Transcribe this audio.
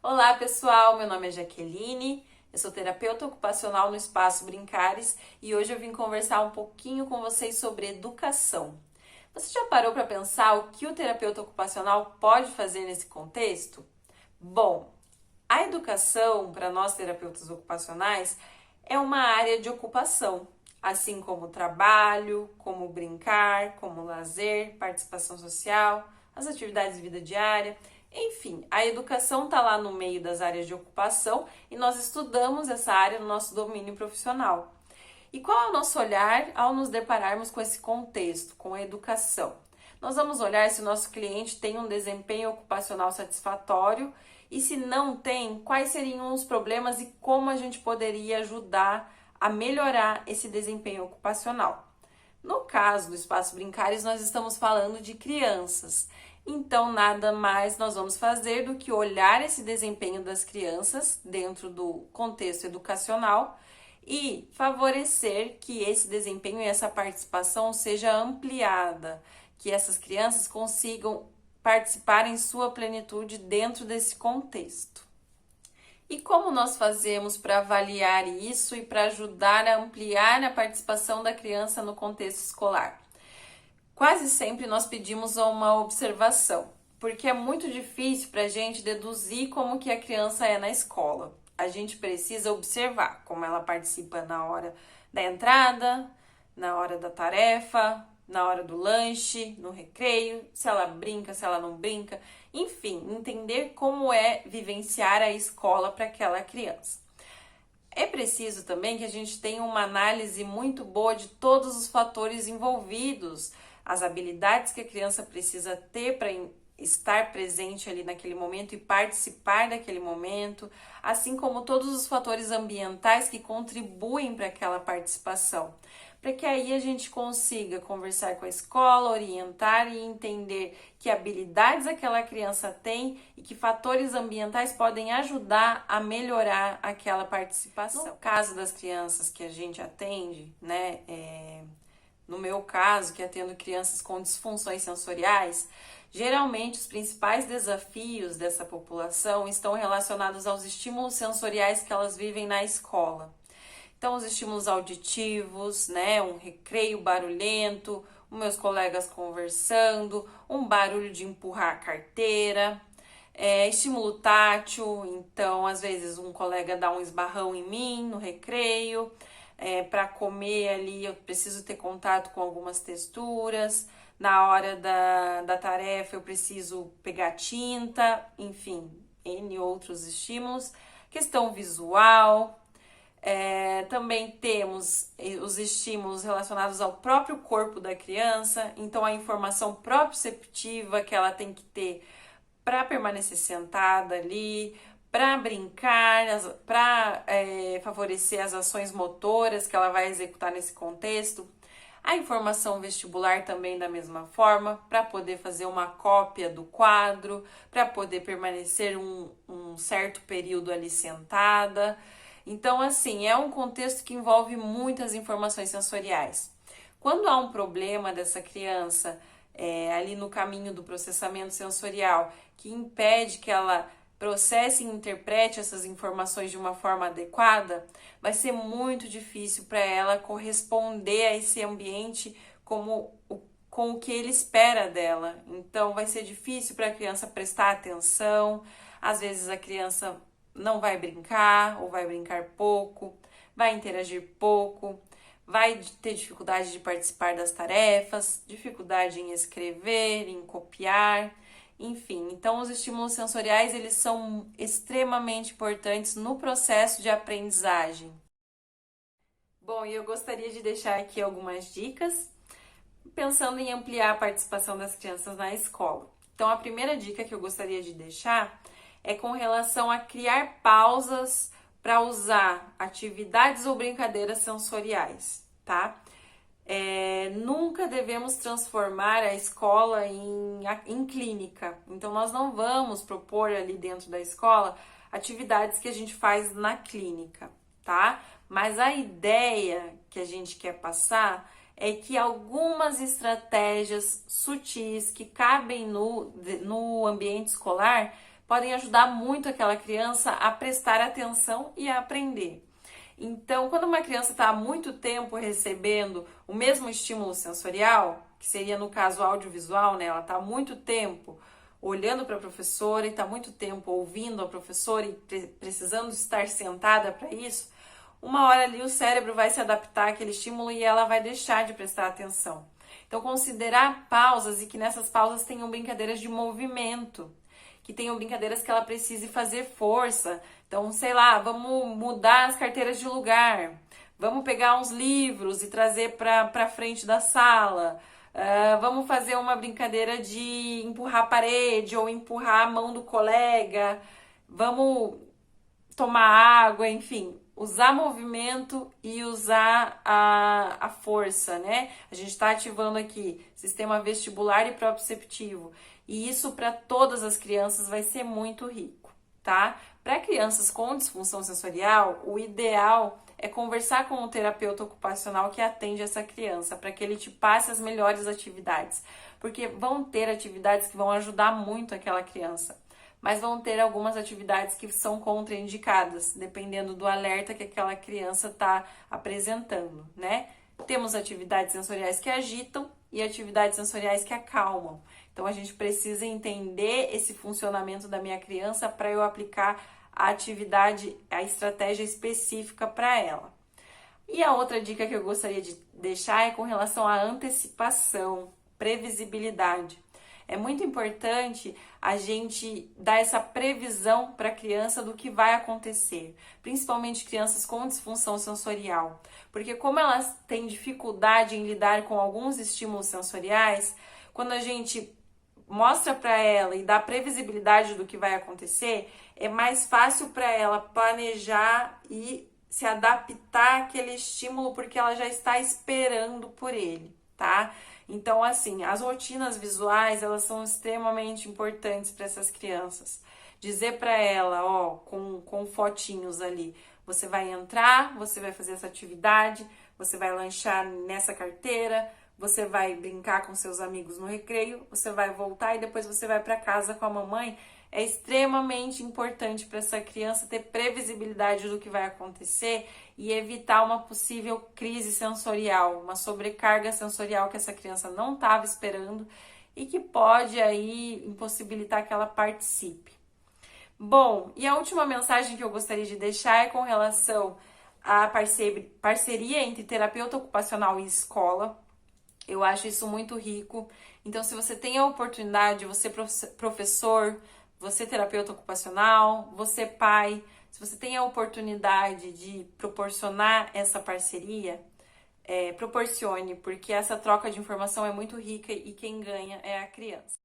Olá pessoal, meu nome é Jaqueline, eu sou terapeuta ocupacional no Espaço Brincares e hoje eu vim conversar um pouquinho com vocês sobre educação. Você já parou para pensar o que o terapeuta ocupacional pode fazer nesse contexto? Bom, a educação para nós terapeutas ocupacionais é uma área de ocupação, assim como o trabalho, como brincar, como lazer, participação social, as atividades de vida diária. Enfim, a educação está lá no meio das áreas de ocupação e nós estudamos essa área no nosso domínio profissional. E qual é o nosso olhar ao nos depararmos com esse contexto, com a educação? Nós vamos olhar se o nosso cliente tem um desempenho ocupacional satisfatório e se não tem, quais seriam os problemas e como a gente poderia ajudar a melhorar esse desempenho ocupacional. No caso do Espaço Brincares, nós estamos falando de crianças. Então, nada mais nós vamos fazer do que olhar esse desempenho das crianças dentro do contexto educacional e favorecer que esse desempenho e essa participação seja ampliada, que essas crianças consigam participar em sua plenitude dentro desse contexto. E como nós fazemos para avaliar isso e para ajudar a ampliar a participação da criança no contexto escolar? Quase sempre nós pedimos uma observação, porque é muito difícil para a gente deduzir como que a criança é na escola. A gente precisa observar como ela participa na hora da entrada, na hora da tarefa, na hora do lanche, no recreio, se ela brinca, se ela não brinca, enfim, entender como é vivenciar a escola para aquela criança. É preciso também que a gente tenha uma análise muito boa de todos os fatores envolvidos, as habilidades que a criança precisa ter para estar presente ali naquele momento e participar daquele momento, assim como todos os fatores ambientais que contribuem para aquela participação, para que aí a gente consiga conversar com a escola, orientar e entender que habilidades aquela criança tem e que fatores ambientais podem ajudar a melhorar aquela participação. No caso das crianças que a gente atende, né, no meu caso, que atendo crianças com disfunções sensoriais, geralmente os principais desafios dessa população estão relacionados aos estímulos sensoriais que elas vivem na escola. Então, os estímulos auditivos, né, um recreio barulhento, os meus colegas conversando, um barulho de empurrar a carteira, estímulo tátil, então às vezes um colega dá um esbarrão em mim no recreio, para comer ali eu preciso ter contato com algumas texturas, na hora da tarefa eu preciso pegar tinta, enfim, N outros estímulos, questão visual. Também temos os estímulos relacionados ao próprio corpo da criança, então a informação proprioceptiva que ela tem que ter para permanecer sentada ali, para brincar, para favorecer as ações motoras que ela vai executar nesse contexto. A informação vestibular também da mesma forma, para poder fazer uma cópia do quadro, para poder permanecer um certo período ali sentada. Então, assim, é um contexto que envolve muitas informações sensoriais. Quando há um problema dessa criança ali no caminho do processamento sensorial, que impede que ela processe e interprete essas informações de uma forma adequada, vai ser muito difícil para ela corresponder a esse ambiente com o que ele espera dela. Então, vai ser difícil para a criança prestar atenção, às vezes a criança não vai brincar ou vai brincar pouco, vai interagir pouco, vai ter dificuldade de participar das tarefas, dificuldade em escrever, em copiar, enfim. Então, os estímulos sensoriais, eles são extremamente importantes no processo de aprendizagem. Bom, e eu gostaria de deixar aqui algumas dicas, pensando em ampliar a participação das crianças na escola. Então, a primeira dica que eu gostaria de deixar é com relação a criar pausas para usar atividades ou brincadeiras sensoriais, tá? Nunca devemos transformar a escola em clínica. Então, nós não vamos propor ali dentro da escola atividades que a gente faz na clínica, tá? Mas a ideia que a gente quer passar é que algumas estratégias sutis que cabem no ambiente escolar podem ajudar muito aquela criança a prestar atenção e a aprender. Então, quando uma criança está há muito tempo recebendo o mesmo estímulo sensorial, que seria no caso audiovisual, né? Ela está há muito tempo olhando para a professora e está muito tempo ouvindo a professora e precisando estar sentada para isso, uma hora ali o cérebro vai se adaptar àquele estímulo e ela vai deixar de prestar atenção. Então, considerar pausas e que nessas pausas tenham brincadeiras de movimento, que tenham brincadeiras que ela precise fazer força. Então, sei lá, vamos mudar as carteiras de lugar, vamos pegar uns livros e trazer para frente da sala. Vamos fazer uma brincadeira de empurrar a parede ou empurrar a mão do colega. Vamos tomar água, enfim. Usar movimento e usar a força, né? A gente está ativando aqui sistema vestibular e proprioceptivo. E isso para todas as crianças vai ser muito rico, tá? Para crianças com disfunção sensorial, o ideal é conversar com um terapeuta ocupacional que atende essa criança, para que ele te passe as melhores atividades. Porque vão ter atividades que vão ajudar muito aquela criança, mas vão ter algumas atividades que são contraindicadas, dependendo do alerta que aquela criança está apresentando, né? Temos atividades sensoriais que agitam e atividades sensoriais que acalmam. Então, a gente precisa entender esse funcionamento da minha criança para eu aplicar a atividade, a estratégia específica para ela. E a outra dica que eu gostaria de deixar é com relação à antecipação, previsibilidade. É muito importante a gente dar essa previsão para a criança do que vai acontecer, principalmente crianças com disfunção sensorial, porque como elas têm dificuldade em lidar com alguns estímulos sensoriais, quando a gente mostra para ela e dá previsibilidade do que vai acontecer, é mais fácil para ela planejar e se adaptar àquele estímulo porque ela já está esperando por ele, tá? Então, assim, as rotinas visuais, elas são extremamente importantes para essas crianças. Dizer para ela, ó, com fotinhos ali, você vai entrar, você vai fazer essa atividade, você vai lanchar nessa carteira, você vai brincar com seus amigos no recreio, você vai voltar e depois você vai para casa com a mamãe. É extremamente importante para essa criança ter previsibilidade do que vai acontecer e evitar uma possível crise sensorial, uma sobrecarga sensorial que essa criança não estava esperando e que pode aí impossibilitar que ela participe. Bom, e a última mensagem que eu gostaria de deixar é com relação à parceria entre terapeuta ocupacional e escola. Eu acho isso muito rico. Então, se você tem a oportunidade, você professor, você terapeuta ocupacional, você pai, se você tem a oportunidade de proporcionar essa parceria, proporcione, porque essa troca de informação é muito rica e quem ganha é a criança.